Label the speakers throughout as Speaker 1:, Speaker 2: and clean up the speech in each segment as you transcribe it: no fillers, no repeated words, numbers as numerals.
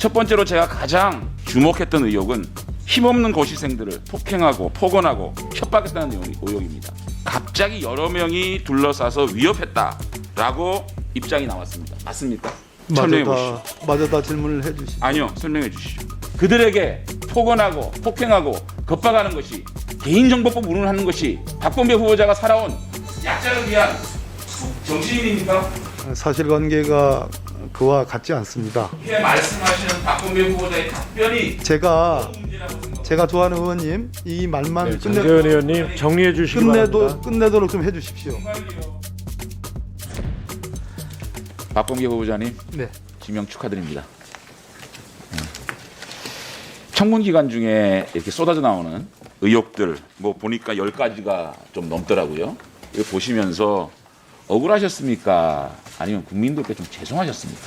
Speaker 1: 첫 번째로 제가 가장 주목했던 의혹은 힘없는 고시생들을 폭행하고 폭언하고 협박했다는 의혹입니다. 갑자기 여러 명이 둘러싸서 위협했다라고 입장이 나왔습니다. 맞습니까? 설명해 보시죠.
Speaker 2: 마저 다 질문을 해주시죠.
Speaker 1: 아니요, 설명해 주시죠. 그들에게 폭언하고 폭행하고 겁박하는 것이 개인정보법 운운하는 것이 박범계 후보자가 살아온 약자를 위한 정치인입니까?
Speaker 2: 사실관계가 그와 같지 않습니다.
Speaker 1: 이렇게 말씀하시는 박범계 후보자의 답변이
Speaker 2: 제가
Speaker 1: 문제라고 생각합니다.
Speaker 2: 제가 좋아하는 의원님 이 말만
Speaker 3: 네, 정재원 의원님 정리해 주시기 바랍니다.
Speaker 2: 끝내도록 좀 해주십시오.
Speaker 1: 박범계 후보자님
Speaker 2: 네.
Speaker 1: 지명 축하드립니다. 청문 기간 중에 이렇게 쏟아져 나오는 의혹들 뭐 보니까 10가지가 좀 넘더라고요. 이거 보시면서 억울하셨습니까? 아니면 국민들께 좀 죄송하셨습니까?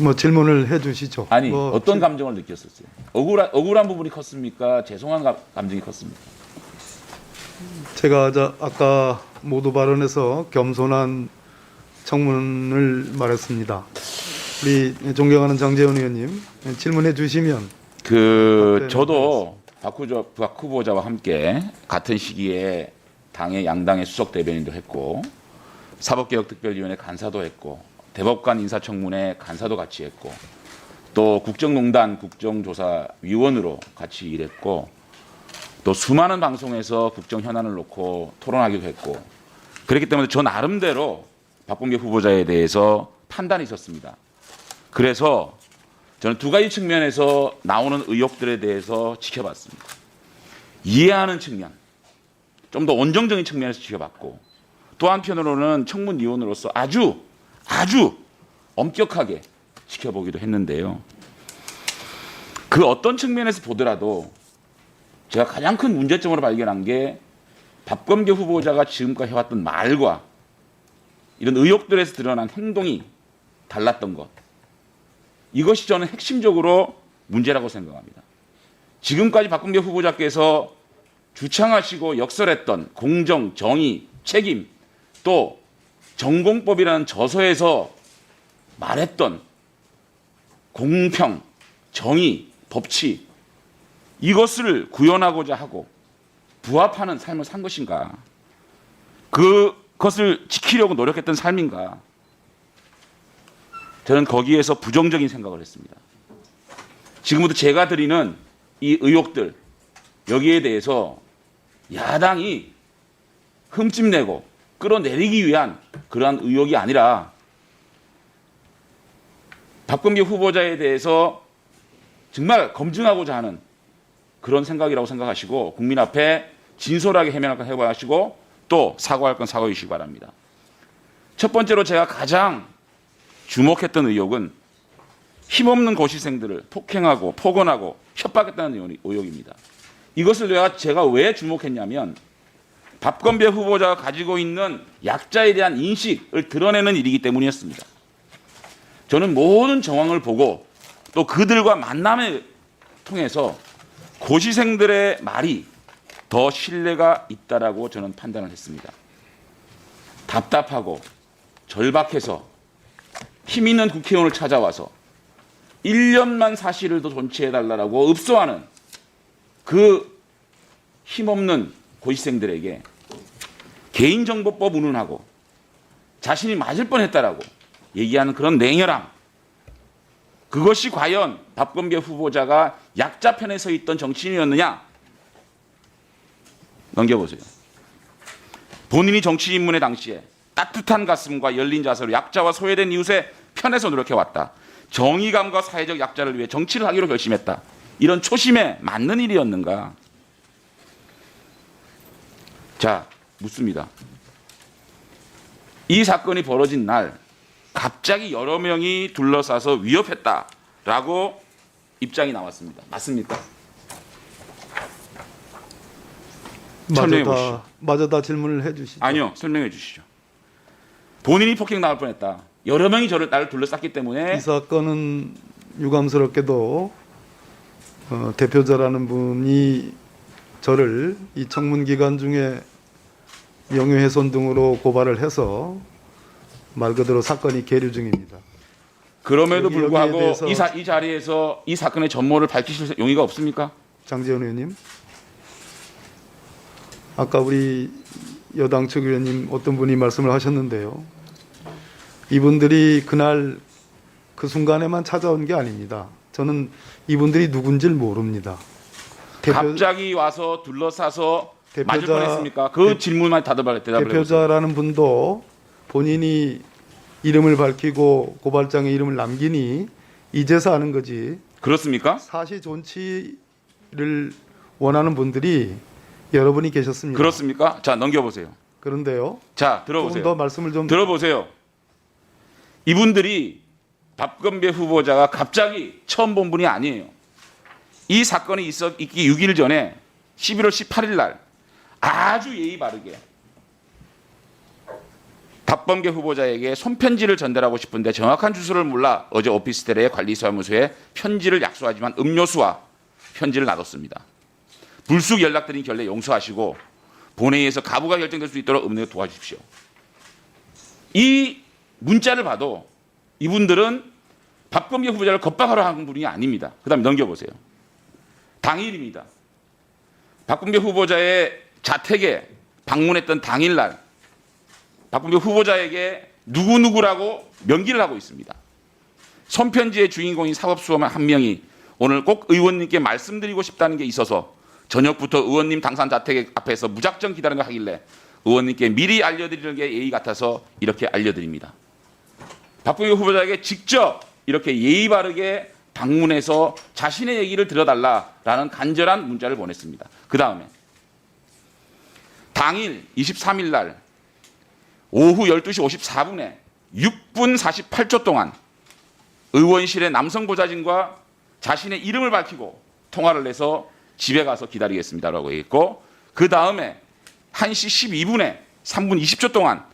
Speaker 2: 뭐 질문을 해주시죠.
Speaker 1: 아니
Speaker 2: 뭐
Speaker 1: 어떤 감정을 느꼈었어요? 억울한 부분이 컸습니까? 죄송한 감정이 컸습니까?
Speaker 2: 제가 아까 모두 발언에서 겸손한 청문을 말했습니다. 우리 존경하는 정재원 의원님 질문해 주시면
Speaker 1: 저도 박 후보자와 함께 같은 시기에 당의 양당의 수석 대변인도 했고 사법개혁특별위원회 간사도 했고 대법관 인사청문회 간사도 같이 했고 또 국정농단 국정조사위원으로 같이 일했고 또 수많은 방송에서 국정 현안을 놓고 토론하기도 했고 그렇기 때문에 저 나름대로 박범계 후보자에 대해서 판단이 있었습니다. 그래서 저는 두 가지 측면에서 나오는 의혹들에 대해서 지켜봤습니다. 이해하는 측면, 좀 더 원정적인 측면에서 지켜봤고 또 한편으로는 청문위원으로서 아주 엄격하게 지켜보기도 했는데요. 그 어떤 측면에서 보더라도 제가 가장 큰 문제점으로 발견한 게 박범계 후보자가 지금까지 해왔던 말과 이런 의혹들에서 드러난 행동이 달랐던 것. 이것이 저는 핵심적으로 문제라고 생각합니다. 지금까지 박범계 후보자께서 주창하시고 역설했던 공정, 정의, 책임, 또 전공법이라는 저서에서 말했던 공평, 정의, 법치 이것을 구현하고자 하고 부합하는 삶을 산 것인가? 그것을 지키려고 노력했던 삶인가? 저는 거기에서 부정적인 생각을 했습니다. 지금부터 제가 드리는 이 의혹들 여기에 대해서 야당이 흠집내고 끌어내리기 위한 그러한 의혹이 아니라 박범계 후보자에 대해서 정말 검증하고자 하는 그런 생각이라고 생각하시고 국민 앞에 진솔하게 해명할 건 해보시고 또 사과할 건 사과해 주시기 바랍니다. 첫 번째로 제가 가장 주목했던 의혹은 힘없는 고시생들을 폭행하고 폭언하고 협박했다는 의혹입니다. 이것을 제가 왜 주목했냐면 박범계 후보자가 가지고 있는 약자에 대한 인식을 드러내는 일이기 때문이었습니다. 저는 모든 정황을 보고 또 그들과 만남을 통해서 고시생들의 말이 더 신뢰가 있다라고 저는 판단을 했습니다. 답답하고 절박해서 힘 있는 국회의원을 찾아와서 1년만 사실을 더 존치해달라고 읍소하는 그 힘없는 고시생들에게 개인정보법 운운하고 자신이 맞을 뻔했다라고 얘기하는 그런 냉혈함, 그것이 과연 박범계 후보자가 약자 편에 서 있던 정치인이었느냐? 넘겨보세요. 본인이 정치 입문의 당시에 따뜻한 가슴과 열린 자세로 약자와 소외된 이웃의 편에서 노력해왔다. 정의감과 사회적 약자를 위해 정치를 하기로 결심했다. 이런 초심에 맞는 일이었는가? 자, 묻습니다. 이 사건이 벌어진 날 갑자기 여러 명이 둘러싸서 위협했다라고 입장이 나왔습니다. 맞습니까? 설명해 보시죠.
Speaker 2: 마저 다 질문을 해주시죠.
Speaker 1: 아니요, 설명해 주시죠. 본인이 폭행 나올 뻔했다. 여러 명이 나를 둘러쌌기 때문에
Speaker 2: 이 사건은 유감스럽게도 대표자라는 분이 저를 이 청문 기간 중에 명예훼손 등으로 고발을 해서 말 그대로 사건이 계류 중입니다.
Speaker 1: 그럼에도
Speaker 2: 여기에
Speaker 1: 불구하고
Speaker 2: 대해서
Speaker 1: 이 자리에서 이 사건의 전모를 밝히실 용의가 없습니까?
Speaker 2: 장재원 의원님, 아까 우리 여당 측 의원님 어떤 분이 말씀을 하셨는데요. 이분들이 그날 그 순간에만 찾아온 게 아닙니다. 저는 이분들이 누군지를 모릅니다.
Speaker 1: 갑자기 와서 둘러싸서 맞을
Speaker 2: 대표자-
Speaker 1: 뻔했습니까? 그 질문만 대답을 해보세요.
Speaker 2: 대표자라는 분도 본인이 이름을 밝히고 고발장에 이름을 남기니 이제서 아는 거지.
Speaker 1: 그렇습니까?
Speaker 2: 사실 존치를 원하는 분들이 여러분이 계셨습니다.
Speaker 1: 그렇습니까? 자, 넘겨보세요.
Speaker 2: 그런데요.
Speaker 1: 자,
Speaker 2: 조금 더
Speaker 1: 들어보세요.
Speaker 2: 말씀을 좀
Speaker 1: 들어보세요. 이분들이 박건배 후보자가 갑자기 처음 본 분이 아니에요. 이 사건이 있기 6일 전에 11월 18일 날 아주 예의 바르게 박범계 후보자에게 손편지를 전달하고 싶은데 정확한 주소를 몰라 어제 오피스텔의 관리사무소에 편지를 약속하지만 음료수와 편지를 놔뒀습니다. 불쑥 연락드린 결례 용서하시고 본회의에서 가부가 결정될 수 있도록 은혜로 도와주십시오. 이 문자를 봐도 이분들은 박범계 후보자를 겁박하러 한 분이 아닙니다. 그 다음에 넘겨보세요. 당일입니다. 박범계 후보자의 자택에 방문했던 당일날 박범계 후보자에게 누구누구라고 명기를 하고 있습니다. 손편지의 주인공인 사법수험원 한 명이 오늘 꼭 의원님께 말씀드리고 싶다는 게 있어서 저녁부터 의원님 당산 자택 앞에서 무작정 기다리는 거 하길래 의원님께 미리 알려드리는 게 예의 같아서 이렇게 알려드립니다. 박범계 후보자에게 직접 이렇게 예의 바르게 방문해서 자신의 얘기를 들어달라라는 간절한 문자를 보냈습니다. 그 다음에 당일 23일 날 오후 12시 54분에 6분 48초 동안 의원실의 남성 보좌진과 자신의 이름을 밝히고 통화를 해서 집에 가서 기다리겠습니다라고 얘기했고, 그 다음에 1시 12분에 3분 20초 동안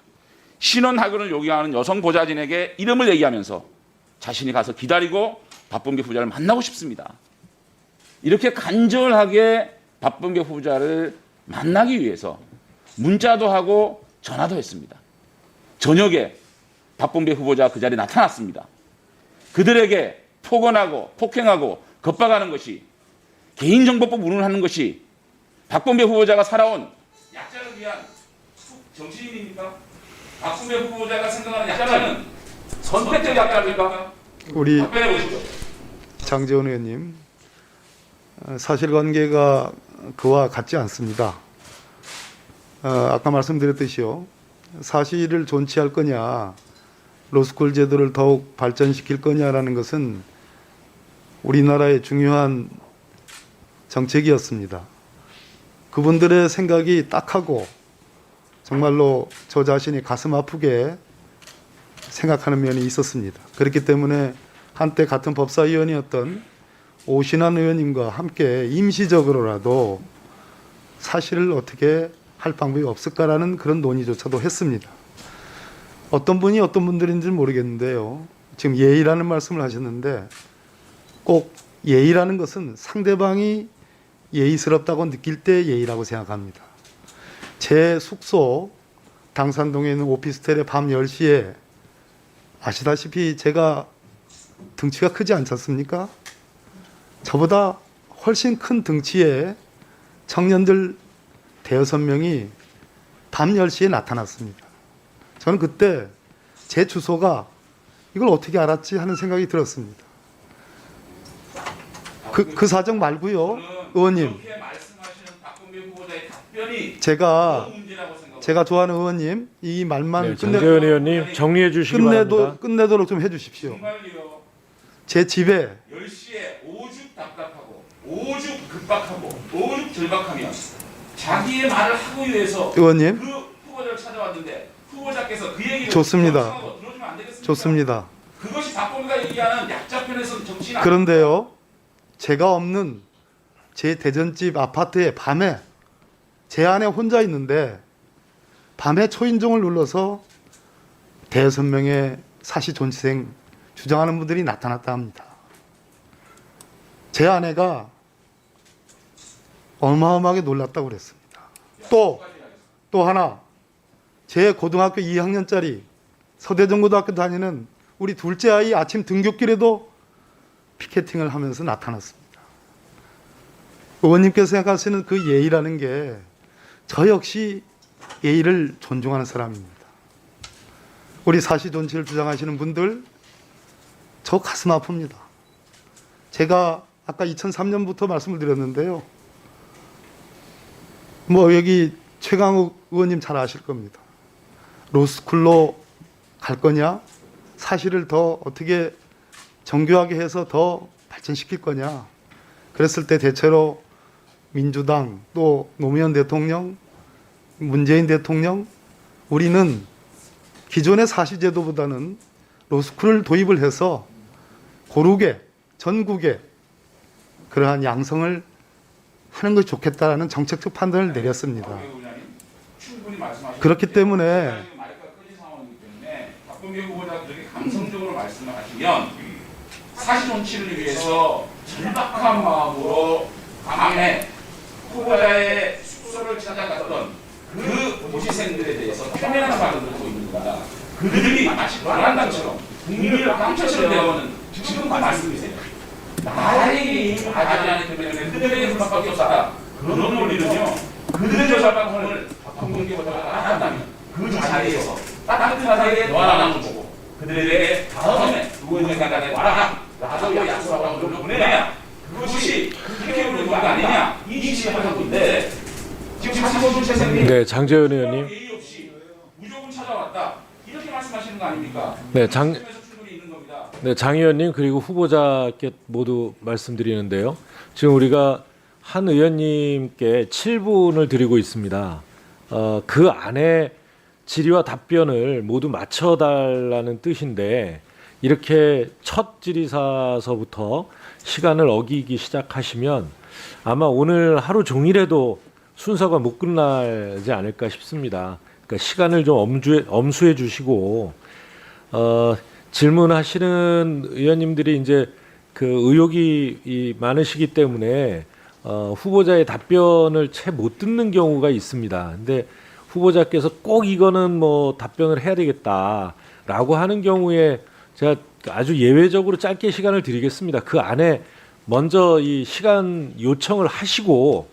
Speaker 1: 신원확인을 요구하는 여성 보좌진에게 이름을 얘기하면서 자신이 가서 기다리고 박범계 후보자를 만나고 싶습니다. 이렇게 간절하게 박범계 후보자를 만나기 위해서 문자도 하고 전화도 했습니다. 저녁에 박범계 후보자가 그 자리에 나타났습니다. 그들에게 폭언하고 폭행하고 겁박하는 것이, 개인정보법 운운하는 것이 박범계 후보자가 살아온 약자를 위한 정치인입니까? 박범계 후보자가 생각하는 약자는 선택적 약자입니까?
Speaker 2: 우리
Speaker 1: 답변해 보시죠.
Speaker 2: 장재원 의원님, 사실관계가 그와 같지 않습니다. 아까 말씀드렸듯이요, 사실을 존치할 거냐, 로스쿨 제도를 더욱 발전시킬 거냐라는 것은 우리나라의 중요한 정책이었습니다. 그분들의 생각이 딱하고 정말로 저 자신이 가슴 아프게 생각하는 면이 있었습니다. 그렇기 때문에 한때 같은 법사위원이었던 오신환 의원님과 함께 임시적으로라도 사실을 어떻게 할 방법이 없을까라는 그런 논의조차도 했습니다. 어떤 분이 어떤 분들인지는 모르겠는데요. 지금 예의라는 말씀을 하셨는데 꼭 예의라는 것은 상대방이 예의스럽다고 느낄 때 예의라고 생각합니다. 제 숙소 당산동에 있는 오피스텔의 밤 10시에 아시다시피 제가 등치가 크지 않지 않습니까? 저보다 훨씬 큰 등치의 청년들 대여섯 명이 밤 10시에 나타났습니다. 저는 그때 제 주소가 이걸 어떻게 알았지 하는 생각이 들었습니다. 그 사정 말고요, 의원님.
Speaker 1: 그렇게 말씀하시는 박범계 후보자의 답변이
Speaker 2: 제가
Speaker 1: 문제라고 생각합니다.
Speaker 2: 제가 좋아하는 의원님 이 말만
Speaker 3: 네, 장재원 의원님 정리해 주시기 바랍니다.
Speaker 2: 끝내도록 좀 해주십시오.
Speaker 1: 정말요.
Speaker 2: 제 집에
Speaker 1: 10시에 오죽 답답하고 오죽 급박하고 오죽 절박하면 자기의 말을 하기 위해서
Speaker 2: 의원님,
Speaker 1: 그 후보자를 찾아왔는데 후보자께서 그 얘기를
Speaker 2: 좋습니다.
Speaker 1: 경청하고 들어주면 안 되겠습니까? 좋습니다.
Speaker 2: 좋습니다.
Speaker 1: 그것이 박범계가 얘기하는 약자편에서 정치인
Speaker 2: 그런데요, 제가 없는 제 대전집 아파트에 밤에 제 안에 혼자 있는데 밤에 초인종을 눌러서 대여섯 명의 사시 존치생 주장하는 분들이 나타났다 합니다. 제 아내가 어마어마하게 놀랐다고 그랬습니다. 또 하나, 제 고등학교 2학년짜리 서대전고등학교 다니는 우리 둘째 아이 아침 등굣길에도 피켓팅을 하면서 나타났습니다. 의원님께서 생각하시는 그 예의라는 게 저 역시 예의를 존중하는 사람입니다. 우리 사시 존치를 주장하시는 분들 저 가슴 아픕니다. 제가 아까 2003년부터 말씀을 드렸는데요. 뭐 여기 최강욱 의원님 잘 아실 겁니다. 로스쿨로 갈 거냐? 사실을 더 어떻게 정교하게 해서 더 발전시킬 거냐? 그랬을 때 대체로 민주당 또 노무현 대통령, 문재인 대통령 우리는 기존의 사시제도보다는 로스쿨을 도입을 해서 고르게 전국에 그러한 양성을 하는 것이 좋겠다라는 정책적 판단을 내렸습니다. 그렇기 때문에
Speaker 1: 박범계 후보자가 그렇게 감성적으로 말씀을 하시면 사시 정치를 위해서 절박한 마음으로 밤에 후보자의 숙소를 찾아갔던 그 도시생들에 대해서 표면한 발언을 하고 있는 겁니다. 그들이 마치 불안당처럼 국민을 깡처럼 대하는 지금 말씀이세요. 나에게 하지 때문에 그들에게 불만밖에 없었다. 그런 논리는요. 그들의 절박함을 박범계 후보자가 한다면 그 자리에서 따뜻하게 너와나는 보고 그들에게 다음에 의원님간에 와라 라고 약속하고 좀 보내냐 그것이 국회 의원가 아니냐 이 지시를 하고 있는데 지금 사시범 최생님
Speaker 3: 네, 장재현 의원님.
Speaker 1: 예의 없이 무조건 찾아왔다 이렇게 말씀하시는 거 아닙니까?
Speaker 3: 네,
Speaker 1: 충분히 있는 겁니다.
Speaker 3: 네, 장 의원님 그리고 후보자께 모두 말씀드리는데요. 지금 우리가 한 의원님께 7분을 드리고 있습니다. 그 안에 질의와 답변을 모두 맞춰달라는 뜻인데 이렇게 첫 질의사서부터 시간을 어기기 시작하시면 아마 오늘 하루 종일에도 순서가 못 끝나지 않을까 싶습니다. 그러니까 시간을 좀 엄수해 주시고 질문하시는 의원님들이 이제 그 의혹이 많으시기 때문에 후보자의 답변을 채 못 듣는 경우가 있습니다. 근데 후보자께서 꼭 이거는 뭐 답변을 해야 되겠다라고 하는 경우에 제가 아주 예외적으로 짧게 시간을 드리겠습니다. 그 안에 먼저 이 시간 요청을 하시고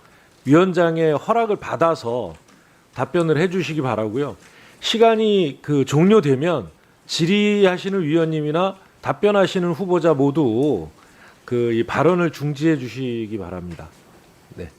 Speaker 3: 위원장의 허락을 받아서 답변을 해주시기 바라고요. 시간이 그 종료되면 질의하시는 위원님이나 답변하시는 후보자 모두 그 이 발언을 중지해 주시기 바랍니다. 네.